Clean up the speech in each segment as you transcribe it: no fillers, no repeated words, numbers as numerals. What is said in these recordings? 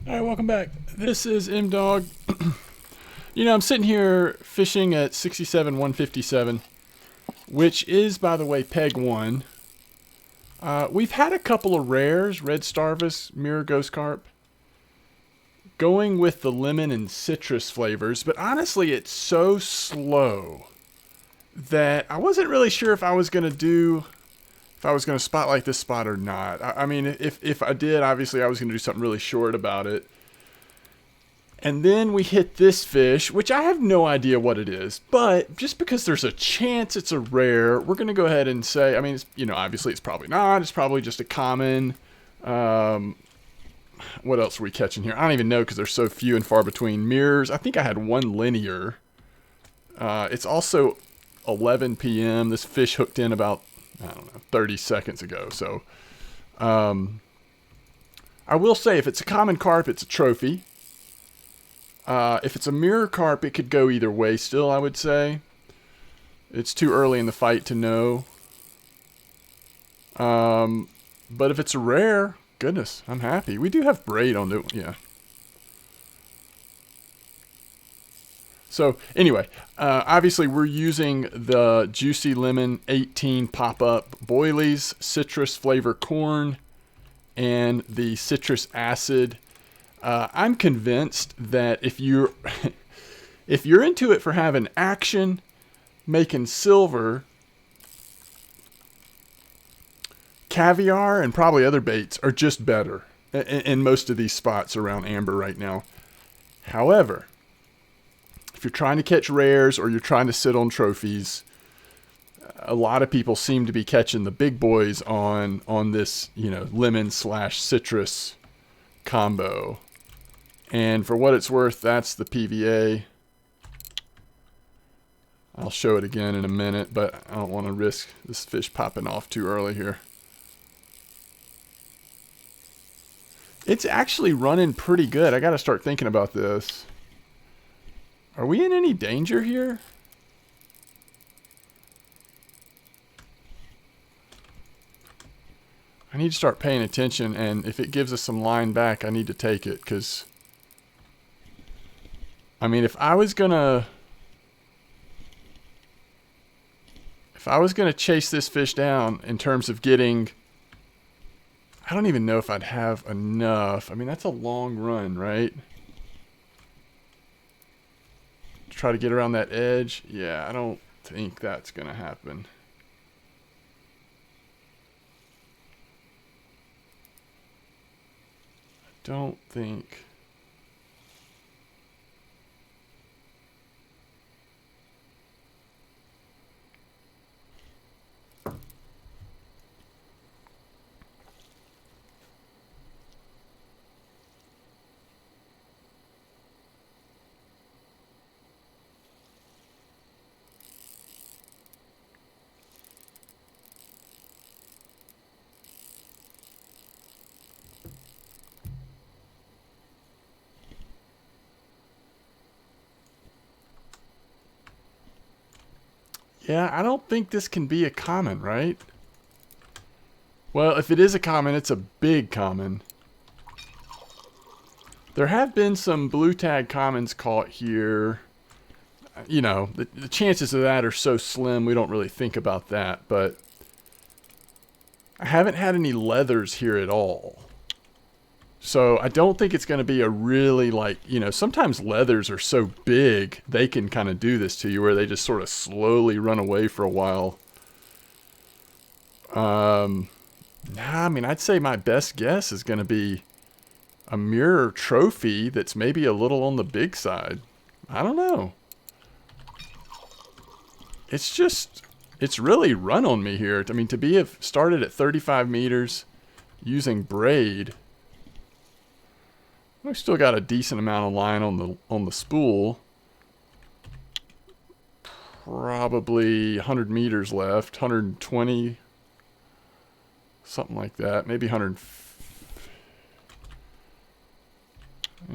All right, welcome back. This is M Dog. I'm sitting here fishing at 67 157, which is, by the way, peg one. We've had a couple of rares, red starvis, mirror ghost carp, going with the lemon and citrus flavors, but honestly, it's so slow that I wasn't really sure if I was going to spotlight this spot or not. I mean, if I did, obviously I was going to do something really short about it. And then we hit this fish, which I have no idea what it is. But just because there's a chance it's a rare, we're going to go ahead and say, I mean, obviously it's probably not. It's probably just a common. What else are we catching here? I don't even know because they're so few and far between. Mirrors, I think I had one linear. It's also 11 p.m. This fish hooked in about, 30 seconds ago. So I will say if it's a common carp, it's a trophy. If it's a mirror carp, it could go either way still, I would say. It's too early in the fight to know. But if it's a rare, goodness, I'm happy. We do have braid on it, yeah. So, anyway, obviously we're using the Juicy Lemon 18 pop-up boilies, citrus flavor corn, and the citrus acid. I'm convinced that if you're if you're into it for having action, making silver, caviar and probably other baits are just better in most of these spots around amber right now. However, if you're trying to catch rares or you're trying to sit on trophies, a lot of people seem to be catching the big boys on this, lemon/citrus combo. And for what it's worth, that's the PVA. I'll show it again in a minute, but I don't want to risk this fish popping off too early here. It's actually running pretty good. I got to start thinking about this. Are we in any danger here? I need to start paying attention, and if it gives us some line back, I need to take it, because I mean, if I was gonna chase this fish down in terms of getting, I don't even know if I'd have enough. I mean, that's a long run, right? To try to get around that edge. Yeah, I don't think that's gonna happen. I don't think. Yeah, I don't think this can be a common, right? Well, if it is a common, it's a big common. There have been some blue tag commons caught here. The chances of that are so slim, we don't really think about that. But I haven't had any leathers here at all. So I don't think it's going to be a really sometimes leathers are so big, they can kind of do this to you where they just sort of slowly run away for a while. I mean, I'd say my best guess is going to be a mirror trophy that's maybe a little on the big side. I don't know. It's really run on me here. I mean, to have started at 35 meters using braid, we still got a decent amount of line on the spool. Probably 100 meters left, 120, something like that. Maybe 100.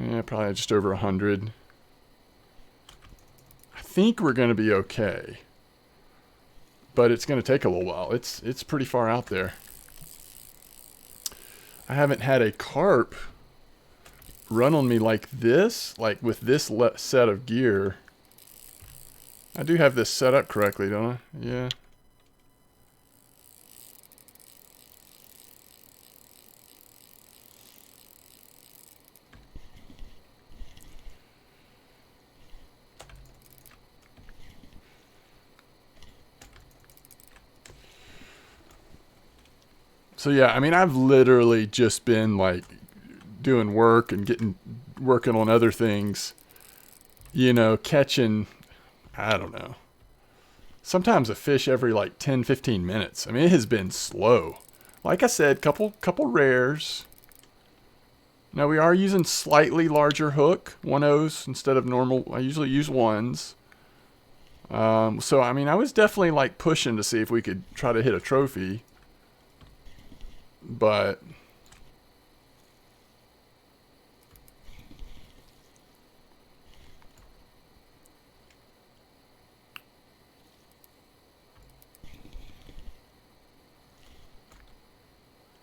Yeah, probably just over 100. I think we're going to be okay. But it's going to take a little while. It's pretty far out there. I haven't had a carp run on me like this, like with this set of gear. I do have this set up correctly, don't I? Yeah. So yeah, I mean, I've literally just been like doing work and working on other things, you know, catching, I don't know, sometimes a fish every like 10, 15 minutes. I mean, it has been slow. Like I said, couple rares. Now we are using slightly larger hook, 1/0s instead of normal. I usually use 1s. So I mean, I was definitely like pushing to see if we could try to hit a trophy. But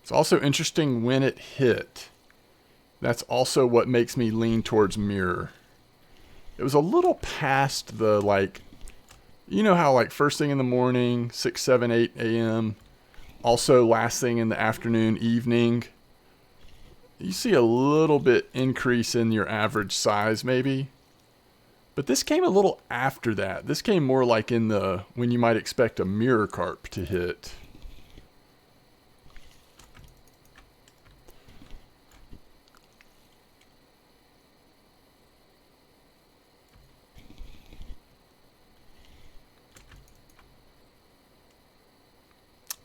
it's also interesting when it hit. That's also what makes me lean towards mirror. It was a little past the, like, you know how like first thing in the morning, 6, 7, 8 a.m. Also last thing in the afternoon, evening. You see a little bit increase in your average size maybe. But this came a little after that. This came more like in the, when you might expect a mirror carp to hit.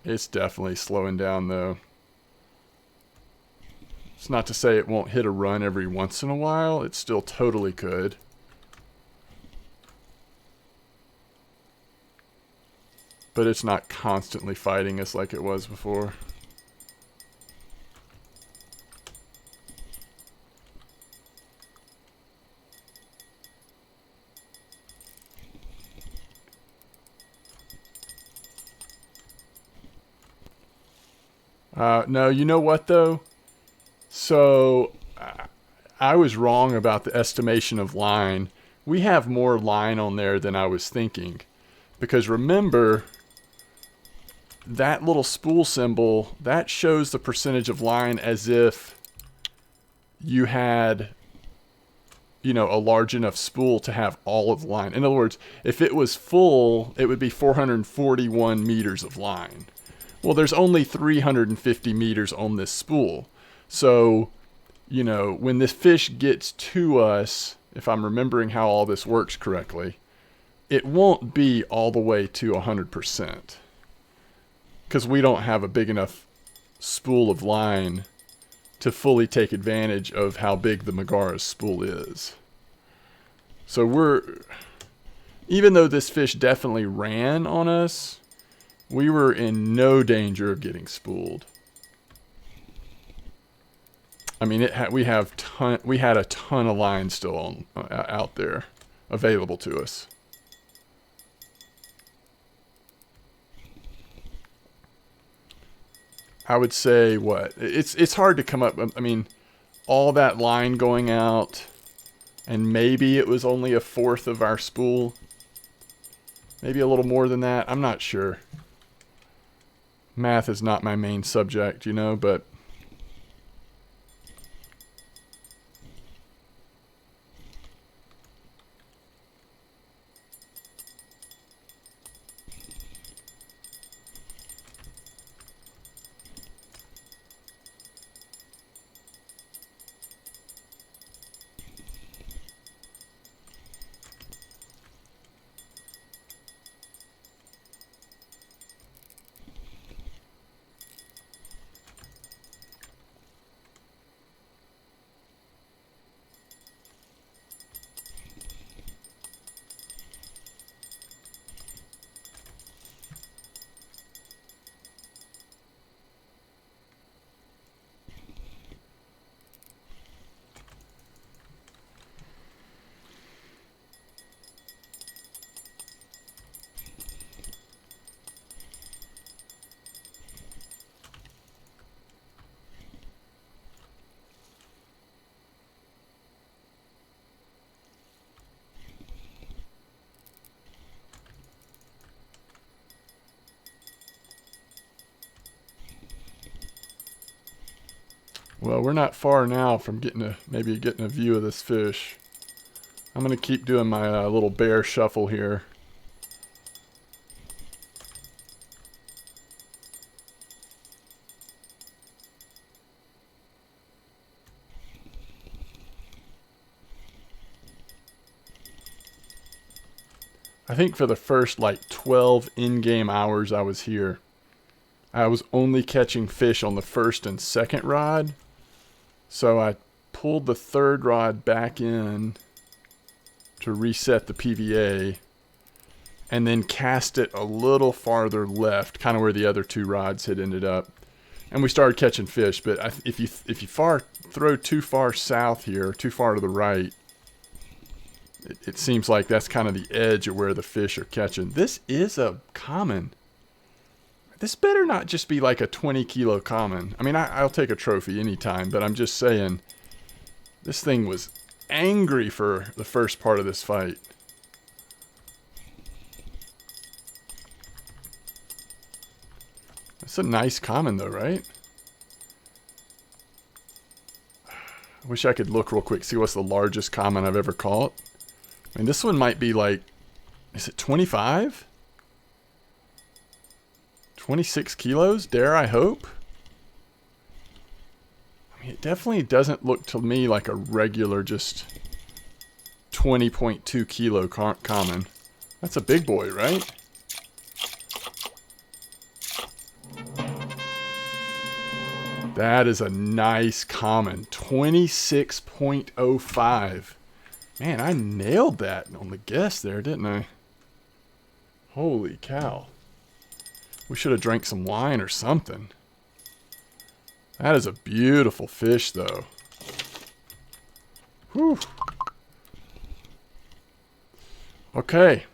It's definitely slowing down though. It's not to say it won't hit a run every once in a while. It still totally could. But it's not constantly fighting us like it was before. No, you know what though? So I was wrong about the estimation of line. We have more line on there than I was thinking. Because remember, that little spool symbol, that shows the percentage of line as if you had, you know, a large enough spool to have all of the line. In other words, if it was full, it would be 441 meters of line. Well, there's only 350 meters on this spool. So, you know, when this fish gets to us, if I'm remembering how all this works correctly, it won't be all the way to 100%. Because we don't have a big enough spool of line to fully take advantage of how big the Megara's spool is. So even though this fish definitely ran on us, we were in no danger of getting spooled. I mean, we had a ton of line still out there available to us. I would say what? It's hard to come up. I mean, all that line going out, and maybe it was only a fourth of our spool. Maybe a little more than that. I'm not sure. Math is not my main subject, you know, but Well, we're not far now from maybe getting a view of this fish. I'm going to keep doing my little bear shuffle here. I think for the first like 12 in-game hours I was here, I was only catching fish on the first and second rod. So I pulled the third rod back in to reset the PVA and then cast it a little farther left, kind of where the other two rods had ended up. And we started catching fish, but if you throw too far south here, too far to the right, it seems like that's kind of the edge of where the fish are catching. This is a common. This better not just be like a 20 kilo common. I mean, I'll take a trophy anytime, but I'm just saying, this thing was angry for the first part of this fight. That's a nice common though, right? I wish I could look real quick, see what's the largest common I've ever caught. I mean, this one might be like, is it 25? 26 kilos, dare I hope? I mean, it definitely doesn't look to me like a regular just 20.2 kilo common. That's a big boy, right? That is a nice common, 26.05. Man, I nailed that on the guess there, didn't I? Holy cow. We should have drank some wine or something. That is a beautiful fish, though. Whew. Okay.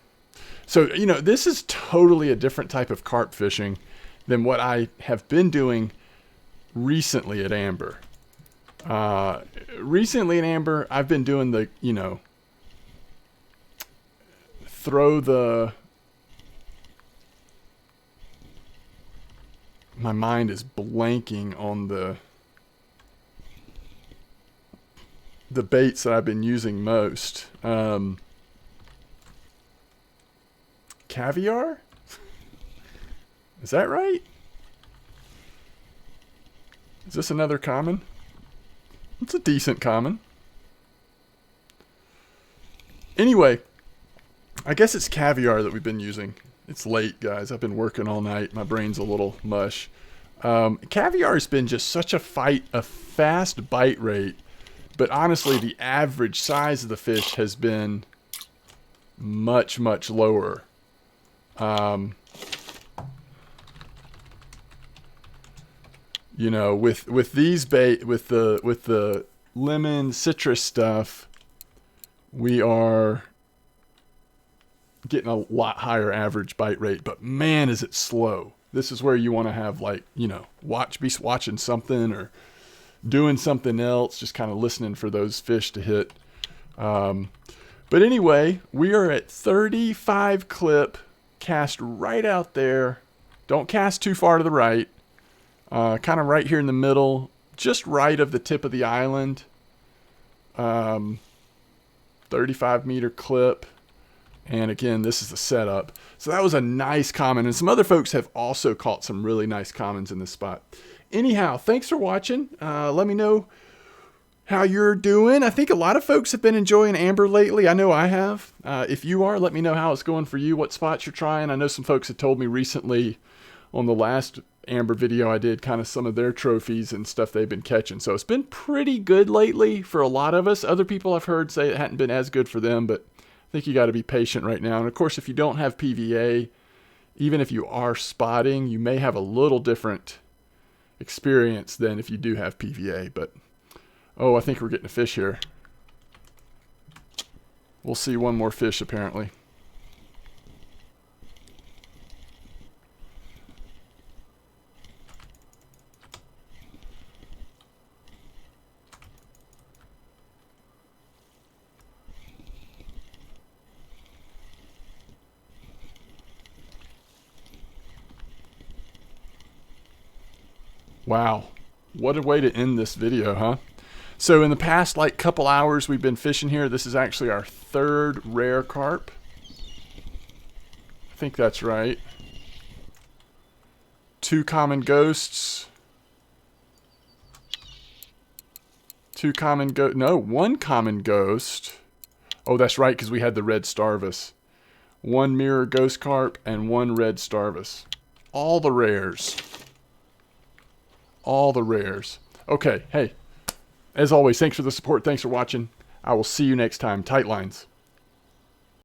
So, you know, this is totally a different type of carp fishing than what I have been doing recently at Amber. Recently in Amber, I've been doing the, you know, my mind is blanking on the baits that I've been using most. Caviar? Is that right? Is this another common? It's a decent common. Anyway, I guess it's caviar that we've been using. It's late, guys. I've been working all night. My brain's a little mush. Caviar has been just such a fast bite rate. But honestly, the average size of the fish has been much, much lower. You know, with these bait, with the lemon citrus stuff, we are getting a lot higher average bite rate, but man, is it slow. This is where you want to have, like, you know, be watching something or doing something else, just kind of listening for those fish to hit. But anyway, we are at 35 clip, cast right out there. Don't cast too far to the right. Kind of right here in the middle, just right of the tip of the island. 35 meter clip. And again, this is the setup. So that was a nice common. And some other folks have also caught some really nice commons in this spot. Anyhow, thanks for watching. Let me know how you're doing. I think a lot of folks have been enjoying Amber lately. I know I have. If you are, let me know how it's going for you, what spots you're trying. I know some folks had told me recently on the last Amber video I did kind of some of their trophies and stuff they've been catching. So it's been pretty good lately for a lot of us. Other people I've heard say it hadn't been as good for them, but I think you got to be patient right now. And of course, if you don't have PVA, even if you are spotting, you may have a little different experience than if you do have PVA. But, oh, I think we're getting a fish here. We'll see one more fish apparently. Wow. What a way to end this video, huh? So in the past, like, couple hours we've been fishing here. This is actually our third rare carp. I think that's right. 2 common ghosts. 2 common ghost. No, 1 common ghost. Oh, that's right, because we had the red starvis. 1 mirror ghost carp and 1 red starvis. All the rares. All the rares. Okay, hey. As always, thanks for the support. Thanks for watching. I will see you next time. Tight lines.